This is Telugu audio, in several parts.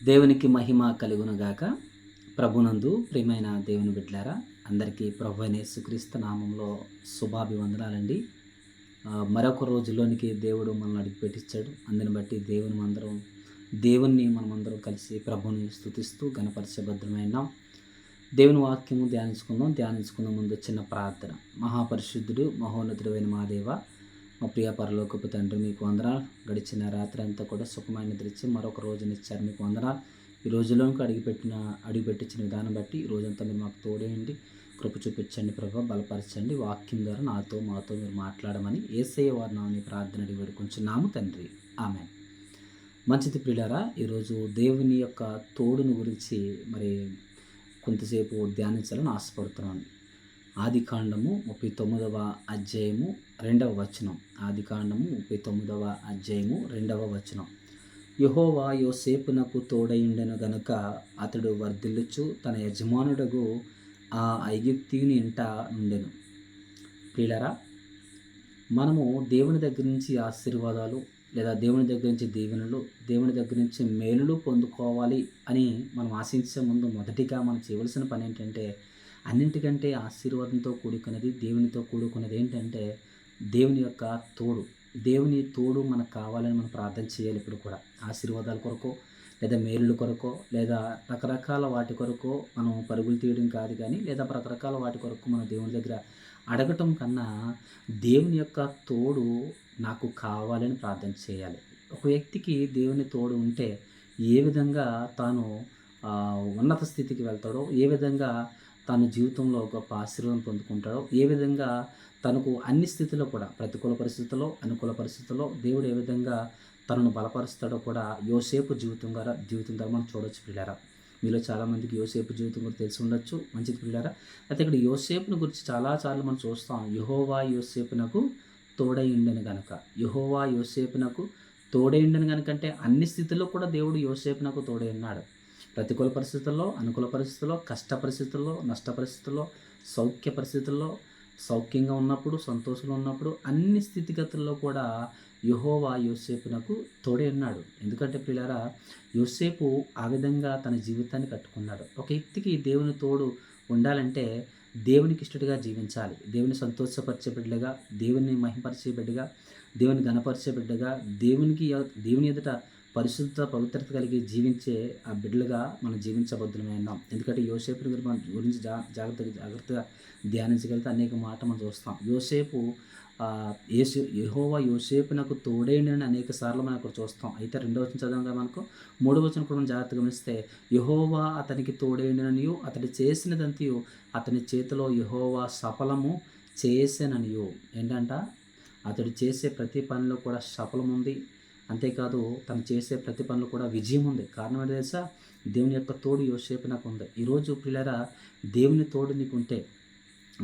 దేవునికి మహిమ కలుగునుగాక. ప్రభునందు ప్రియమైన దేవుని బిడ్డలారా, అందరికీ ప్రభు అయిన యేసుక్రీస్తు నామంలో శుభాభివందనాలండి. మరొక రోజులోనికి దేవుడు మనల్ని అడుగుపెట్టించాడు. అందుని బట్టి దేవుణ్ణి మనమందరం కలిసి ప్రభుని స్తుతిస్తూ ఘనపరిచే భద్రమైనాం. దేవుని వాక్యము ధ్యానించుకుందాం ముందు చిన్న ప్రార్థన. మహాపరిశుద్ధుడు మహోన్నతుడైన మా దేవ, మా ప్రియ పరలోకపు తండ్రి, మీకు వందనాలు. గడిచిన రాత్రి అంతా కూడా సుఖమైన నిద్రించి మరొక రోజునిచ్చారు, మీకు వందనాలు. ఈ రోజులోకి అడుగుపెట్టించిన విధానం బట్టి ఈ రోజంతా మీరు మాకు తోడేయండి, కృప చూపించండి ప్రభు, బలపరచండి. వాక్యం ద్వారా మాతో మీరు మాట్లాడమని యేసయ్య వారి నామమున ప్రార్థన అడిగి వేడుకొంచున్నాము తండ్రి, ఆమేన్. మంచిది ప్రియులారా, ఈరోజు దేవుని యొక్క తోడుని గురించి కొంతసేపు ధ్యానించాలని ఆశపడుతున్నాను. ఆదికాండము 39వ అధ్యాయము 2వ వచనం. ఆదికాండము 39వ అధ్యాయము 2వ వచనం. యెహోవా యోసేపునకు తోడయుండెను గనుక అతడు వర్ధిల్లుచు తన యజమానుడగు ఆ ఐగుప్తీయుని ఇంట నుండెను. ప్రియులారా, మనము దేవుని దగ్గర నుంచి ఆశీర్వాదాలు లేదా దేవుని దగ్గర నుంచి దీవెనలు, దేవుని దగ్గర నుంచి మేలులు పొందుకోవాలి అని మనం ఆశించే ముందు మొదటిగా మనం చేయవలసిన పని ఏంటంటే, అన్నింటికంటే ఆశీర్వాదంతో కూడుకున్నది, దేవునితో కూడుకున్నది ఏంటంటే దేవుని యొక్క తోడు. దేవుని తోడు మనకు కావాలని మనం ప్రార్థన చేయాలి. ఇప్పుడు కూడా ఆశీర్వాదాల కొరకో లేదా మేలుల కొరకో లేదా రకరకాల వాటి కొరకో మనం పరుగులు తీయడం కాదు, కానీ లేదా రకరకాల వాటి కొరకు మనం దేవుని దగ్గర అడగటం కన్నా దేవుని యొక్క తోడు నాకు కావాలని ప్రార్థన చేయాలి. ఒక వ్యక్తికి దేవుని తోడు ఉంటే ఏ విధంగా తాను ఉన్నత స్థితికి వెళ్తాడో, ఏ విధంగా తన జీవితంలో గొప్ప ఆశీర్వాదం పొందుకుంటాడో, ఏ విధంగా తనకు అన్ని స్థితిలో కూడా, ప్రతికూల పరిస్థితుల్లో అనుకూల పరిస్థితుల్లో దేవుడు ఏ విధంగా తనను బలపరుస్తాడో కూడా యోసేపు జీవితం ద్వారా మనం చూడవచ్చు ప్రియులారా. మీలో చాలామందికి యోసేపు జీవితం కూడా తెలిసి ఉండొచ్చు. మంచిది ప్రియులారా. అయితే ఇక్కడ యోసేపుని గురించి చాలాసార్లు మనం చూస్తాం. యెహోవా యోసేపునకు తోడై ఉండెను గనక. యెహోవా యోసేపునకు తోడై ఉండెను గనక అంటే అన్ని స్థితుల్లో కూడా దేవుడు యోసేపునకు తోడై ఉన్నాడు. ప్రతికూల పరిస్థితుల్లో, అనుకూల పరిస్థితుల్లో, కష్ట పరిస్థితుల్లో, నష్ట పరిస్థితుల్లో, సౌఖ్య పరిస్థితుల్లో, సౌఖ్యంగా ఉన్నప్పుడు, సంతోషంగా ఉన్నప్పుడు, అన్ని స్థితిగతుల్లో కూడా యెహోవా యోసేపునకు తోడే ఉన్నాడు. ఎందుకంటే ప్రియులారా, యోసేపు ఆ విధంగా తన జీవితాన్ని కట్టుకున్నాడు. ఒక వ్యక్తికి దేవుని తోడు ఉండాలంటే దేవునికి ఇష్టడిగా జీవించాలి. దేవుని సంతోషపరిచే బిడ్డగా, దేవుని మహిమపరిచే బిడ్డగా, దేవుని ఘనపరిచే బిడ్డగా, దేవుని ఎదుట పరిశుద్ధ పవిత్రత కలిగి జీవించే ఆ బిడ్డలుగా మనం జీవించబద్దులమై ఉన్నాం. ఎందుకంటే యోసేపు గురించి జాగ్రత్తగా ధ్యానించగలిగితే అనేక మాట మనం చూస్తాం. యెహోవా యోసేపునకు తోడైండని అనేక సార్లు మనం అక్కడ చూస్తాం. అయితే 2వ వచనం చదవంగా మనకు 3వ వచనం కూడా మనం జాగ్రత్తగా గమనిస్తే, యెహోవా అతనికి తోడైండనియు అతడు చేసినదంతయు అతని చేతిలో యెహోవా సఫలము చేసెననియు. ఏంటంట, అతడు చేసే ప్రతి పనిలో కూడా సఫలం ఉంది. అంతేకాదు తను చేసే ప్రతి పనులు కూడా విజయం ఉంది. కారణం ఏంటో తెలుసా? దేవుని యొక్క తోడు యోసేపునకు ఉంది. ఈరోజు పిల్లరా, దేవుని తోడు నీకుంటే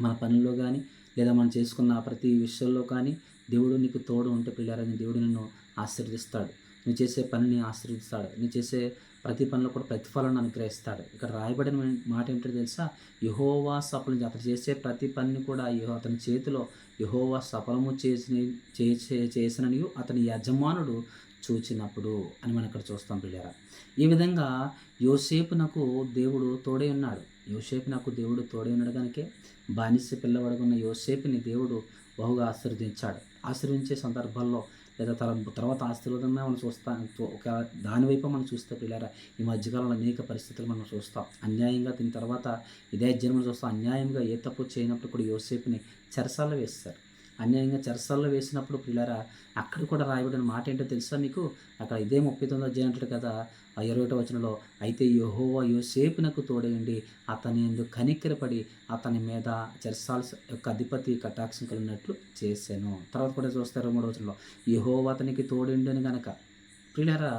మన పనుల్లో కానీ లేదా మనం చేసుకున్న ప్రతి విషయంలో కానీ దేవుడు నీకు తోడు ఉంటే పిల్లరా, దేవుడు నిన్ను ఆశీర్వదిస్తాడు. నువ్వు చేసే పనిని ఆశీర్వదిస్తాడు. నువ్వు చేసే ప్రతి పనిలో కూడా ప్రతిఫలాన్ని అనుగ్రహిస్తాడు. ఇక్కడ రాయబడిన మాట ఏంటో తెలుసా? యెహోవా సఫలం, అతను చేసే ప్రతి పనిని కూడా అతని చేతిలో యెహోవా సఫలము చేసిననియు అతని యజమానుడు చూచినప్పుడు అని మనం ఇక్కడ చూస్తాం పిల్లరా. ఈ విధంగా యోసేపునకు దేవుడు తోడై ఉన్నాడు. యోసేపునకు దేవుడు తోడై ఉన్నాడు కనుకే బానిస పిల్లవాడుకున్న యోసేపుని దేవుడు బహుగా ఆశీర్వదించే సందర్భాల్లో లేదా తర్వాత ఆశీర్వాదంగా మనం చూస్తాం. ఒక దానివైపు మనం చూస్తే పిల్లరా, ఈ మధ్యకాలంలో అనేక పరిస్థితులు మనం చూస్తాం. అన్యాయంగా దీని తర్వాత ఇదే జన్మలు చూస్తాం. అన్యాయంగా ఏ తప్పు చేయనప్పుడు కూడా యోసేపుని చెరసాల్లో వేస్తారు. అన్యాయంగా చెరసాల్లో వేసినప్పుడు పిల్లరా, అక్కడ కూడా రాయబడిన మాట ఏంటో తెలుసా మీకు? అక్కడ ఇదే 39వ అధ్యాయం అంటాడు కదా, 21వ వచనంలో, అయితే యెహోవా యోసేపునకు తోడైండి అతని యందు కనికరపడి అతని మీద చెరసాల యొక్క అధిపతి కటాక్షం కలిగినట్లు చేశాను. తర్వాత కూడా చూస్తారు 3వ వచనంలో, యెహోవా అతనికి తోడైండెను గనక. ప్రియులారా,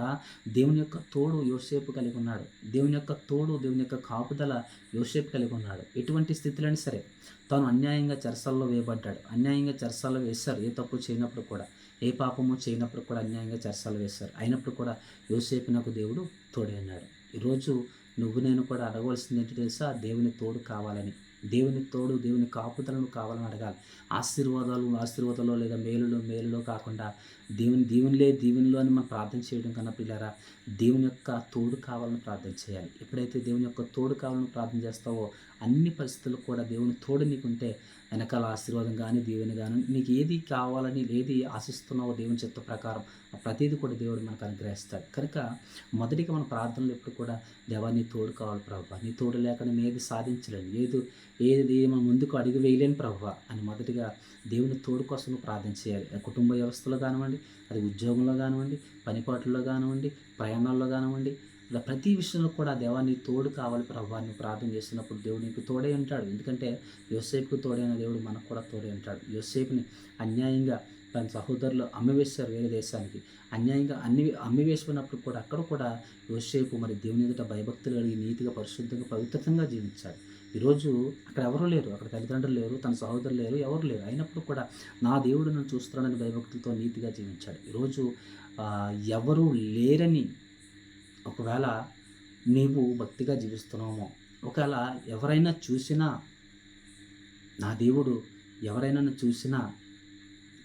దేవుని యొక్క తోడు యోసేపు కలిగి ఉన్నాడు. దేవుని యొక్క తోడు, దేవుని యొక్క కాపుదల యోసేపు కలిగి ఉన్నాడు. ఎటువంటి స్థితిలోని సరే తాను అన్యాయంగా చెరసాల్లో వేయబడ్డాడు. అన్యాయంగా చెరసాల్లో వేశారు. ఏ తప్పు చేయనప్పుడు కూడా, ఏ పాపము చేయనప్పుడు కూడా అన్యాయంగా చెరసాల్లో వేశారు. అయినప్పుడు కూడా యోసేపునకు దేవుడు తోడే ఉన్నాడు. ఈరోజు నేను కూడా అడగవలసింది ఏంటి తెలుసా? దేవుని తోడు కావాలని. దేవుని తోడు, దేవుని కాపుదలను కావాలని అడగాలి. ఆశీర్వాదాలు లేదా మేలులో కాకుండా దీవెనలో అని మనం ప్రార్థన చేయడం కన్నా పిల్లరా, దేవుని యొక్క తోడు కావాలని ప్రార్థన చేయాలి. ఎప్పుడైతే దేవుని యొక్క తోడు కావాలని ప్రార్థన చేస్తావో అన్ని పరిస్థితులు కూడా దేవుని తోడు నీకుంటే వెనకాల ఆశీర్వాదం కానీ దీవెన కానీ నీకు ఏది కావాలని ఏది ఆశిస్తున్నావో దేవుని చిత్త ప్రకారం ప్రతిదీ కూడా దేవుడు మనకు అనుగ్రహిస్తాడు. కనుక మొదటిగా మన ప్రార్థనలు ఎప్పుడు కూడా దేవా నీ తోడు కావాలి ప్రభువా, నీ తోడు లేక నేను ఏది సాధించలేను, ఏది మనం ముందుకు అడుగు వేయలేను ప్రభువా అని మొదటిగా దేవుని తోడు కోసం ప్రార్థన చేయాలి. కుటుంబ వ్యవస్థలో కానివ్వండి, అది ఉద్యోగంలో కానివ్వండి, పనిపాట్లలో కానివ్వండి, ప్రయాణాల్లో కానివ్వండి, ఇలా ప్రతి విషయంలో కూడా దేవా నీ తోడు కావాలి ప్రభువా అని ప్రార్థన చేస్తున్నప్పుడు దేవుడు నీకు తోడే ఉంటాడు. ఎందుకంటే యోసేపుకు తోడైన దేవుడు మనకు కూడా తోడే ఉంటాడు. యోసేపుని అన్యాయంగా తన సహోదరులు అమ్మివేశారు వేరే దేశానికి. అన్యాయంగా అమ్మివేసినప్పుడు కూడా అక్కడ కూడా యోసేపు మరి దేవుని ఎదుట భయభక్తులు కలిగి నీతిగా పరిశుద్ధంగా పవిత్రంగా జీవించాడు. ఈరోజు అక్కడ ఎవరు లేరు, అక్కడ తల్లిదండ్రులు లేరు, తన సహోదరులు లేరు, ఎవరు లేరు. అయినప్పుడు కూడా నా దేవుడు నన్ను చూస్తున్నాడని భయభక్తులతో నీతిగా జీవించాడు. ఈరోజు ఎవరు లేరని ఒకవేళ నీవు భక్తిగా జీవిస్తున్నామో, ఒకవేళ ఎవరైనా చూసినా నా దేవుడు ఎవరైనా చూసినా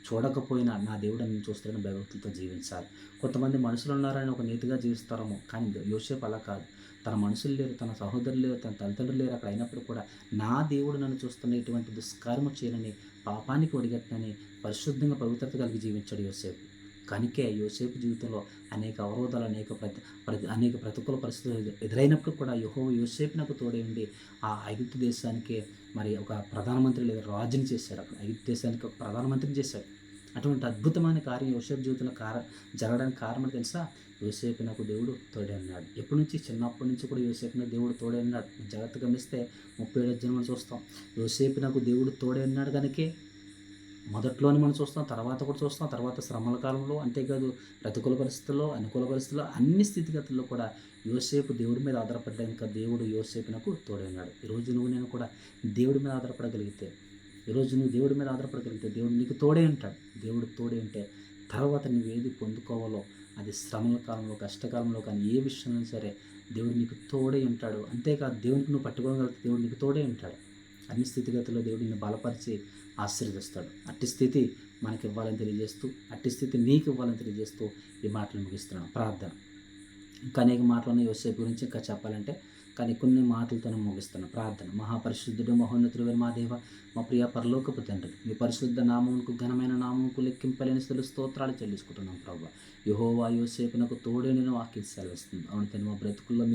చూడకపోయినా నా దేవుడు నన్ను చూస్తాడని భయభక్తులతో జీవించాలి. కొంతమంది మనుషులు ఉన్నారని ఒక నీతిగా జీవిస్తారేమో, కానీ యోసేపు అలా కాదు. తన మనుషులు లేరు, తన సహోదరులు లేరు, తన తల్లిదండ్రులు లేరు, అక్కడ అయినప్పుడు కూడా నా దేవుడు నన్ను చూస్తున్న ఇటువంటి దుష్కార్యము చేయనని, పాపానికి ఒడిగట్టనని పరిశుద్ధంగా పవిత్రత కలిగి జీవించాడు యోసేపు. కనుకే యోసేపు జీవితంలో అనేక అవరోధాలు, అనేక ప్రతికూల పరిస్థితులు ఎదురైనప్పుడు కూడా యెహోవా యోసేపునకు తోడై ఉండి ఆ ఐగుప్తు దేశానికి మరి ఒక ప్రధానమంత్రి లేదా రాజుని చేశాడు. అక్కడ ఐగుప్తు దేశానికి ఒక ప్రధానమంత్రిని చేశాడు. అటువంటి అద్భుతమైన కార్యం యోసేపు జీవితంలో జరగడానికి కారణం తెలుసా? యోసేపునకు దేవుడు తోడే ఉన్నాడు. ఎప్పటి నుంచి? చిన్నప్పటి నుంచి కూడా యోసేపునకు దేవుడు తోడే ఉన్నాడు. జాగ్రత్తగా గమనిస్తే 37 అధ్యాయం చూస్తాం. యోసేపునకు దేవుడు తోడే ఉన్నాడు కనుకే మొదట్లోనే మనం చూస్తాం, తర్వాత కూడా చూస్తాం, తర్వాత శ్రమల కాలంలో, అంతేకాదు ప్రతికూల పరిస్థితుల్లో, అనుకూల పరిస్థితుల్లో, అన్ని స్థితిగతుల్లో కూడా యోసేపు దేవుడి మీద ఆధారపడ్డాక దేవుడు యోసేపునకు తోడైనాడు. ఈరోజు నేను కూడా దేవుడి మీద ఆధారపడగలిగితే, దేవుడి మీద ఆధారపడగలిగితే దేవుడు నీకు తోడే ఉంటాడు. దేవుడు తోడే ఉంటే తర్వాత నువ్వు ఏది పొందుకోవాలో అది శ్రమల కాలంలో, కష్టకాలంలో కానీ ఏ విషయంలో సరే దేవుడు నీకు తోడే ఉంటాడు. అంతేకాదు దేవునికి నువ్వు పట్టుకోగలిగితే దేవుడు నీకు తోడే ఉంటాడు. అన్ని స్థితిగతుల్లో దేవుడు నిన్ను బలపరిచి ఆశీర్వదిస్తాడు. అట్టి స్థితి మనకి ఇవ్వాలని తెలియజేస్తూ, అట్టి స్థితి నీకు ఇవ్వాలని తెలియజేస్తూ ఈ మాటలు ముగిస్తున్నాను. ప్రార్థన. ఇంకా అనేక మాటలను యోసేపు గురించి ఇంకా చెప్పాలంటే, కానీ కొన్ని మాటలతోనే ముగిస్తున్నాను. ప్రార్థన. మహాపరిశుద్ధుడు, మహోన్నతుడు మా దేవ, మా ప్రియ పరలోకపు తండ్రి, మీ పరిశుద్ధ నామమునకు, ఘనమైన నామముకు లెక్కింపలేని స్తోత్రాలు చెల్లించుకుంటున్నాం ప్రభువా. యెహోవా యోసేపునకు తోడే నేను వాక్యం సెలవిస్తుంది. అవును తండ్రి, మా బ్రతుకుల్లో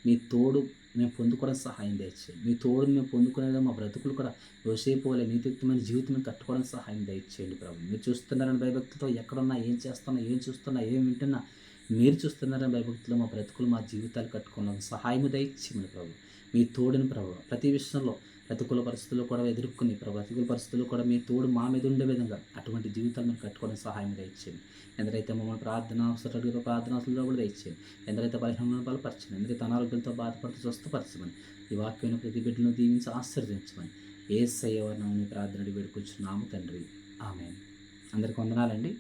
మీ తోడు మేము పొందుకోవడం సహాయం దయచేయండి. మీ తోడుని మేము పొందుకునేది మా బ్రతుకులు కూడా యోసేపు వలె నీతియుక్తమైన జీవితం కట్టుకోవడం సహాయం దయచేయండి ప్రభు. మీరు చూస్తున్నారని భయభక్తితో ఎక్కడున్నా, ఏం చేస్తున్నా, ఏం చూస్తున్నా, ఏం వింటున్నా మీరు చూస్తున్నారని భయభక్తిలో మా బ్రతుకులు, మా జీవితాలు కట్టుకోవడం సహాయం దయచేయండి ప్రభు. మీ తోడుని ప్రభు ప్రతి విషయంలో, ప్రతికూల పరిస్థితుల్లో కూడా ఎదుర్కొని ప్రతికూల పరిస్థితుల్లో కూడా మీ తోడు మా మీద ఉండే విధంగా అటువంటి జీవితాలు మేము కట్టుకోవడం సహాయం దయచేయండి. ఎందరైతే మమ్మల్ని ప్రార్థనాసులో కూడా దయచేయండి. ఎందరైతే బలహీనలను బలపరచండి. ఎందరైతే అనారోగ్యంతో బాధపడుతూ స్వస్థపరచమని, ఈ వాక్యమైన ప్రతి బిడ్డలను దీవించి ఆశీర్వదించమని యేసయ్య వారి నామమున ప్రార్థన వేడుకొచ్చున్నాము తండ్రి. ఆమేన్. అందరికీ వందనాలండి.